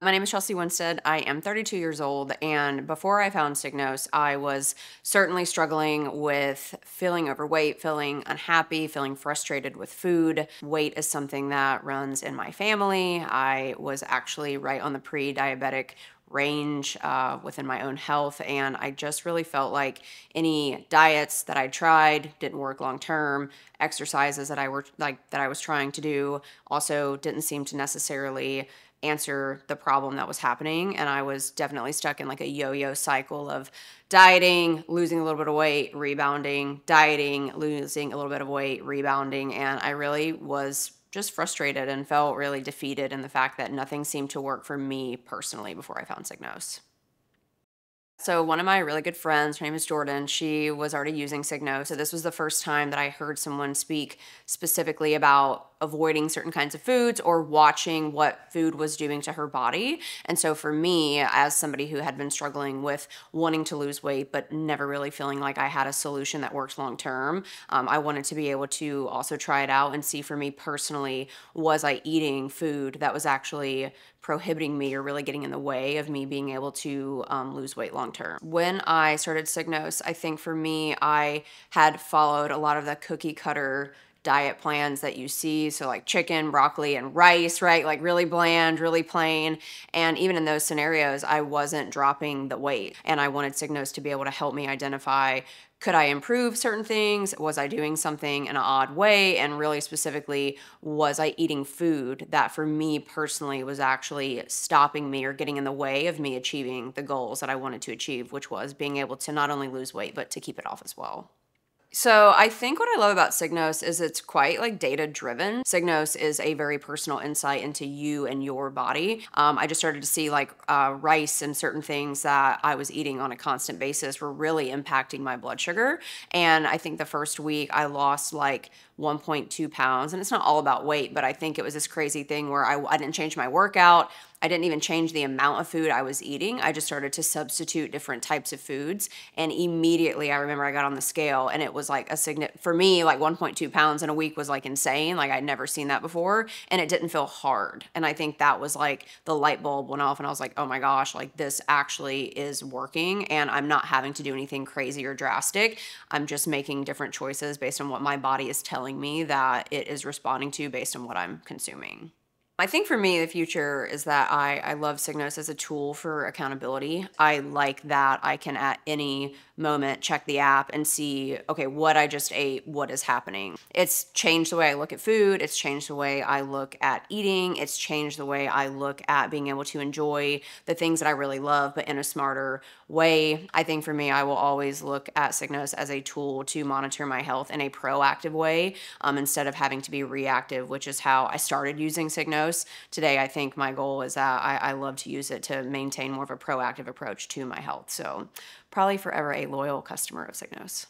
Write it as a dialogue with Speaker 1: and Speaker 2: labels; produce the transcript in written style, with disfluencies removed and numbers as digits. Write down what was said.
Speaker 1: My name is Chelsea Winstead. I am 32 years old, and before I found Signos, I was certainly struggling with feeling overweight, feeling unhappy, feeling frustrated with food. Weight is something that runs in my family. I was actually right on the pre-diabetic range within my own health, and I just really felt like any diets that I tried didn't work long term. Exercises that I was trying to do also didn't seem to necessarily answer the problem that was happening. And I was definitely stuck in like a yo-yo cycle of dieting, losing a little bit of weight, rebounding, dieting, losing a little bit of weight, rebounding. And I really was just frustrated and felt really defeated in the fact that nothing seemed to work for me personally before I found Signos. So one of my really good friends, her name is Jordan, she was already using Signo. So this was the first time that I heard someone speak specifically about avoiding certain kinds of foods or watching what food was doing to her body. And so for me, as somebody who had been struggling with wanting to lose weight, but never really feeling like I had a solution that worked long term, I wanted to be able to also try it out and see for me personally, was I eating food that was actually prohibiting me or really getting in the way of me being able to lose weight long term. When I started Signos, I think for me, I had followed a lot of the cookie cutter diet plans that you see. So like chicken, broccoli, and rice, right? Like really bland, really plain. And even in those scenarios, I wasn't dropping the weight. And I wanted Signos to be able to help me identify, could I improve certain things? Was I doing something in an odd way? And really specifically, was I eating food that for me personally was actually stopping me or getting in the way of me achieving the goals that I wanted to achieve, which was being able to not only lose weight, but to keep it off as well. So I think what I love about Signos is it's quite like data driven. Signos is a very personal insight into you and your body. I just started to see like rice and certain things that I was eating on a constant basis were really impacting my blood sugar. And I think the first week I lost like 1.2 pounds. And it's not all about weight, but I think it was this crazy thing where I didn't change my workout. I didn't even change the amount of food I was eating. I just started to substitute different types of foods. And immediately I remember I got on the scale and it was like for me, like 1.2 pounds in a week was like insane. Like I'd never seen that before. And it didn't feel hard. And I think that was like the light bulb went off and I was like, oh my gosh, like this actually is working. And I'm not having to do anything crazy or drastic. I'm just making different choices based on what my body is telling me that it is responding to based on what I'm consuming. I think for me, the future is that I love Signos as a tool for accountability. I like that I can at any moment check the app and see, okay, what I just ate, what is happening. It's changed the way I look at food. It's changed the way I look at eating. It's changed the way I look at being able to enjoy the things that I really love, but in a smarter way. I think for me, I will always look at Signos as a tool to monitor my health in a proactive way instead of having to be reactive, which is how I started using Signos. Today, I think my goal is that I love to use it to maintain more of a proactive approach to my health. So probably forever a loyal customer of Signos.